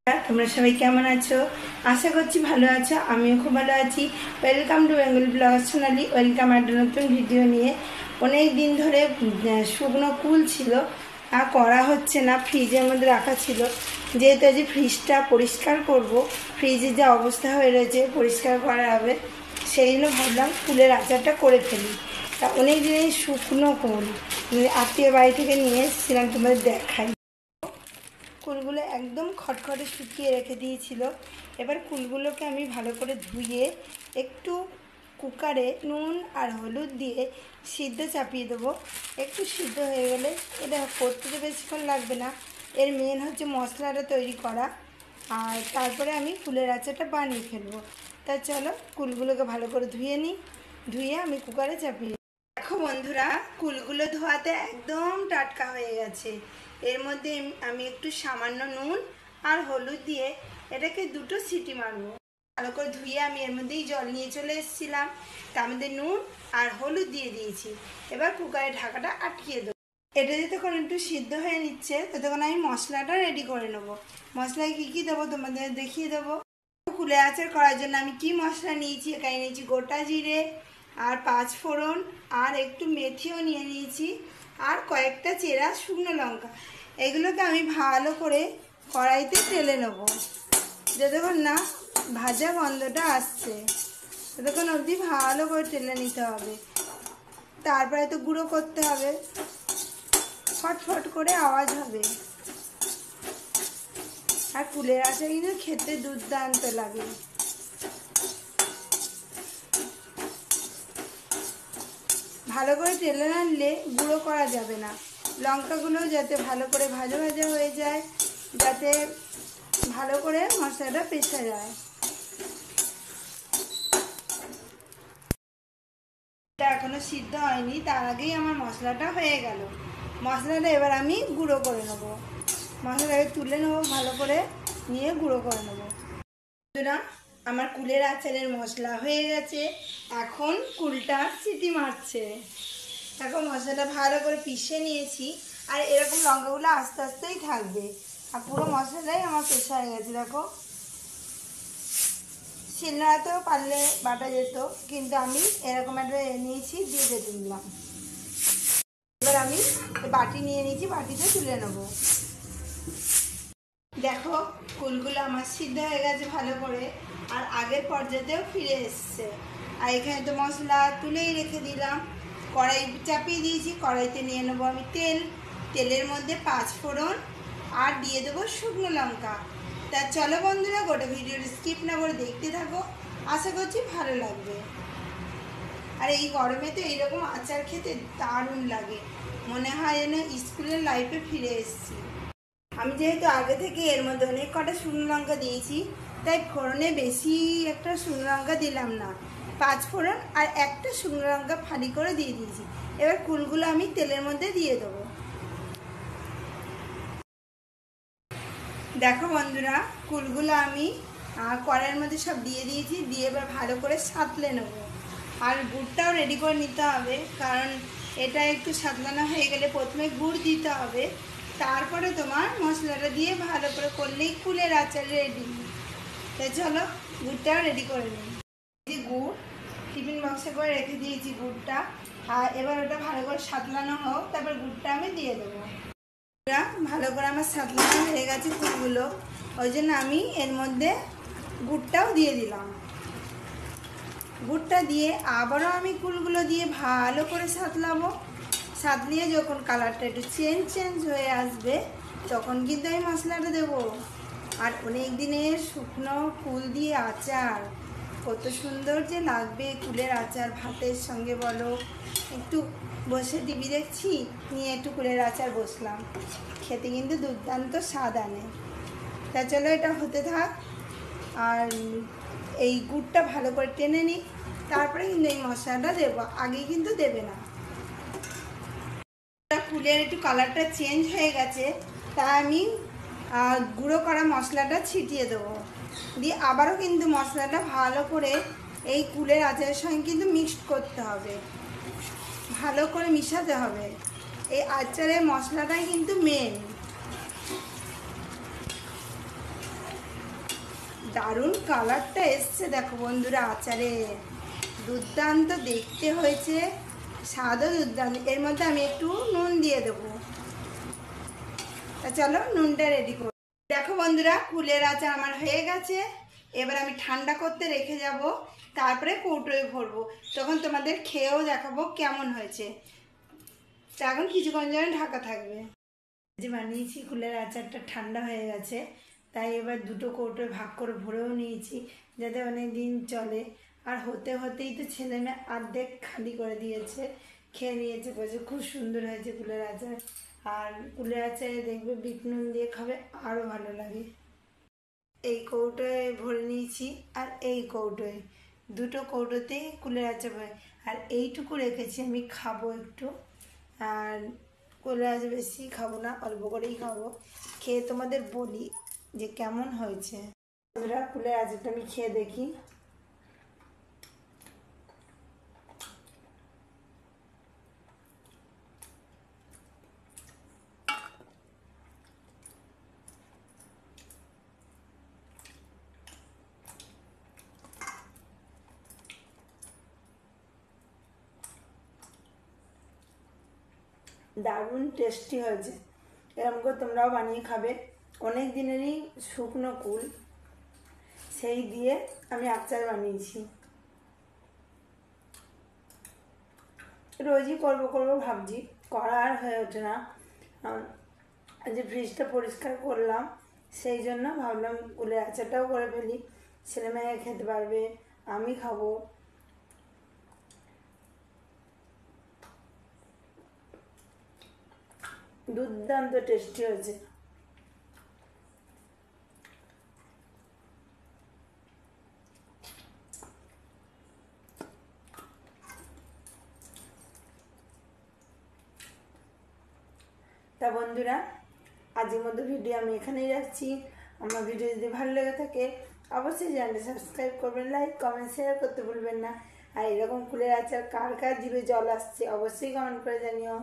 তোমরা সবাই কেমন আছো? আশা করছি ভালো আছো। আমিও খুব ভালো আছি। Welcome to Bengal blog Sonali. Welcome একটা নতুন ভিডিও নিয়ে। অনেক দিন ধরে শুকনো কুল ছিল, আর করা হচ্ছে না, ফ্রিজের মধ্যে রাখা ছিল। যেহেতু আজ ফ্রিজটা পরিষ্কার করব, ফ্রিজের যা অবস্থা হয়ে রয়েছে পরিষ্কার করা হবে, সেই জন্য ভাবলাম কুলের আচারটা করে ফেলি। তা অনেক দিনের শুকনো কুল আত্মীয় বাড়ি থেকে নিয়ে এসেছিলাম, তোমাদের দেখাই। কুলগুলো একদম খটখটে শুকিয়ে রেখে দিয়েছিল। এবার কুলগুলোকে আমি ভালো করে ধুয়ে একটু কুকারে নুন আর হলুদ দিয়ে সিদ্ধ চাপিয়ে দেবো। একটু সিদ্ধ হয়ে গেলে, এটা করতে তো বেশিক্ষণ লাগবে না, এর মেন হচ্ছে মশলাটা তৈরি করা, আর তারপরে আমি কুলের আচারটা বানিয়ে ফেলবো। তা চলো কুলগুলোকে ভালো করে ধুয়ে নিই। ধুয়ে আমি কুকারে চাপিয়ে, দেখো বন্ধুরা, কুলগুলো ধোয়াতে একদম টাটকা হয়ে গেছে। এর মধ্যে আমি একটু সামান্য নুন আর হলুদ দিয়ে এটাকে দুটো সিটি মারবো। ভালো করে ধুয়ে আমি এর মধ্যেই জল নিয়ে চলে এসেছিলাম, তার মধ্যে নুন আর হলুদ দিয়ে দিয়েছি। এবার কুকারের ঢাকাটা আটকিয়ে দেবো। এটা যতক্ষণ একটু সিদ্ধ হয়ে নিচ্ছে, ততক্ষণ আমি মশলাটা রেডি করে নেবো। মশলায় কী কী দেবো তোমাদের দেখিয়ে দেবো। কুলে আচার করার জন্য আমি কি মশলা নিয়েছি, এখানে নিয়েছি গোটা জিরে আর 5 ফোড়ন, আর একটু মেথিও নিয়ে নিয়েছি, আর কয়েকটা চেরা শুকনো লঙ্কা। এগুলোকে আমি ভালো করে কড়াইতে টেলে নেব, যতক্ষণ না ভাজা গন্ধটা আসছে ততক্ষণ অবধি ভালো করে টেলে নিতে হবে। তারপরে তো গুঁড়ো করতে হবে, ফটফট করে আওয়াজ হবে। আর কুলের আচার কিন্তু খেতে দুর্দান্ত লাগে। ভালো করে টেলে আনলে গুঁড়ো করা যাবে না। লঙ্কাগুলো যাতে ভালো করে ভাজা ভাজা হয়ে যায়, যাতে ভালো করে মশলাটা পেশা যায়। এটা এখনো সিদ্ধ হয়নি, তার আগেই আমার মশলাটা হয়ে গেল। মশলাটা এবার আমি গুঁড়ো করে নেব। মশলাটাকে তুলে নেবো, ভালো করে নিয়ে গুঁড়ো করে নেবো। আমার কুলের আচারের মশলা হয়ে গেছে। এখন কুলটা সিটি মারছে। দেখো মশলাটা ভালো করে পিষে নিয়েছি, আর এরকম লঙ্কাগুলো আস্তে আস্তেই থাকবে। আর পুরো মশলাটাই আমার পেশা হয়ে গেছে। দেখো, শিলনোড়াতেও পারলে বাটা যেত, কিন্তু আমি এরকম একটা নিয়েছি, দিয়ে বেটে নিলাম। এবার আমি বাটি নিয়ে নিয়েছি, বাটিতে তুলে নেবো। দেখো কুলগুলো আমার সিদ্ধ হয়ে গেছে ভালো করে, আর আগের পর্যায়েও ফিরে এসছে। আর এখানে তো মশলা তুলেই রেখে দিলাম, কড়াই চাপিয়ে দিয়েছি। কড়াইতে নিয়ে নেবো আমি তেল। তেলের মধ্যে 5 ফোড়ন আর দিয়ে দেবো শুকনো লঙ্কা। তা চলো বন্ধুরা, গোটা ভিডিওটা স্কিপ না করে দেখতে থাকো, আশা করছি ভালো লাগবে। আর এই গরমে তো এইরকম আচার খেতে দারুণ লাগে, মনে হয় যেন স্কুলের লাইফে ফিরে এসেছি। আমি যেহেতু আগে থেকে এর মধ্যে অনেক কটা শুকনো লঙ্কা দিয়েছি, তাই ফোড়নে বেশি একটা শুকনো লঙ্কা দিলাম না। 5 ফোড়ন আর একটা শুকনো লঙ্কা ফালি করে দিয়ে দিয়েছি। এবার কুলগুলো আমি তেলের মধ্যে দিয়ে দেবো। দেখো বন্ধুরা, কুলগুলো আমি কড়াইয়ের মধ্যে সব দিয়ে দিয়েছি। দিয়ে এবার ভালো করে সাঁতলে নেব। আর গুড়টাও রেডি করে নিতে হবে, কারণ এটা একটু সাঁতলানো হয়ে গেলে প্রথমে গুড় দিতে হবে, তারপরে তোমার মশলাটা দিয়ে ভালো করে করলেই কুলের আচার রেডি। তাই চলো গুড়টাও রেডি করে নিই। এই গুড় টিফিন বক্সে করে রেখে দিয়েছি গুড়টা। আর এবার ওটা ভালো করে সাঁতলানো হোক, তারপর গুড়টা আমি দিয়ে দেবো। ভালো করে আমার সাঁতলানো হয়ে গেছে কুলগুলো, ওই জন্য আমি এর মধ্যে গুড়টাও দিয়ে দিলাম। গুড়টা দিয়ে আবারও আমি কুলগুলো দিয়ে ভালো করে সাঁতলাবো। সাঁতলিয়ে যখন কালারটা একটু চেঞ্জ হয়ে আসবে, তখন কিন্তু আমি মশলাটা দেবো। আর অনেক দিনের শুকনো কুল দিয়ে আচার, কত সুন্দর যে লাগবে কুলের আচার ভাতের সঙ্গে। বলো, একটু বসে টিভি দেখছি, নিয়ে একটু কুলের আচার বসলাম, খেতে কিন্তু দুর্দান্ত স্বাদ আনে। তা চলো এটা হতে থাক, আর এই গুড়টা ভালো করে টেনে নিই, তারপরে কিন্তু এই মশলাটা দেবো, আগে কিন্তু দেবে না। কুলের একটু কালারটা চেঞ্জ হয়ে গেছে, তা আমি গুঁড়ো করা মশলাটা ছিটিয়ে দেবো। দিয়ে আবারও কিন্তু মশলাটা ভালো করে এই কুলের আচারের সঙ্গে কিন্তু মিক্সড করতে হবে, ভালো করে মিশাতে হবে। এই আচারের মশলাটাই কিন্তু মেন। দারুণ কালারটা এসছে দেখো বন্ধুরা আচারে, দুর্দান্ত দেখতে হয়েছে, স্বাদও দুর্দান্ত। এর মধ্যে আমি একটু নুন দিয়ে দেবো। তা চলো নুনটা রেডি করো। দেখো বন্ধুরা কুলের আচার আমার হয়ে গেছে। এবার আমি ঠান্ডা করতে রেখে যাব, তারপরে কৌটোয় ভরবো, তখন তোমাদের খেয়েও দেখাবো কেমন হয়েছে। তা এখন কিছুক্ষণ জন্য ঢাকা থাকবে। যে বানিয়েছি কুলের আচারটা ঠান্ডা হয়ে গেছে, তাই এবার দুটো কৌটোয় ভাগ করে ভরেও নিয়েছি, যাতে অনেক দিন চলে। আর হতে হতেই তো ছেলে মেয়ে অর্ধেক খালি করে দিয়েছে, খেয়ে নিয়েছে, বলছে খুব সুন্দর হয়েছে কুলের আচার। আর কুলের আচারে দেখবে বিট নুন দিয়ে খাবে আরও ভালো লাগে। এই কৌটোয় ভরে নিয়েছি, আর এই কৌটোয়, দুটো কৌটোতেই কুলের আচার ভরে। আর এইটুকু রেখেছি আমি খাবো একটু। আর কুলের আচার বেশি খাবো না, অল্প করেই খাবো। খেয়ে তোমাদের বলি যে কেমন হয়েছে। বন্ধুরা কুলের আচারটা আমি খেয়ে দেখি। দারুণ টেস্টি হয়েছে। এরকম করে তোমরাও বানিয়ে খাবে। অনেক দিনেরই শুকনো কুল, সেই দিয়ে আমি আচার বানিয়েছি। রোজই করবো ভাবছি, করা আর হয়ে ওঠে না। যে ফ্রিজটা পরিষ্কার করলাম, সেই জন্য ভাবলাম কুলের আচারটাও করে ফেলি, ছেলে মেয়ে খেতে পারবে, আমি খাবো। দুর্দান্ত টেস্টি হয়েছে। তা বন্ধুরা আজকের মতো ভিডিও আমি এখানেই রাখছি। আমার ভিডিও যদি ভালো লেগে থাকে অবশ্যই চ্যানেলটা সাবস্ক্রাইব করবেন, লাইক কমেন্ট শেয়ার করতে ভুলবেন না। আর এরকম কুলের আচার কার কার জিভে জল আসছে অবশ্যই কমেন্ট করে জানিও।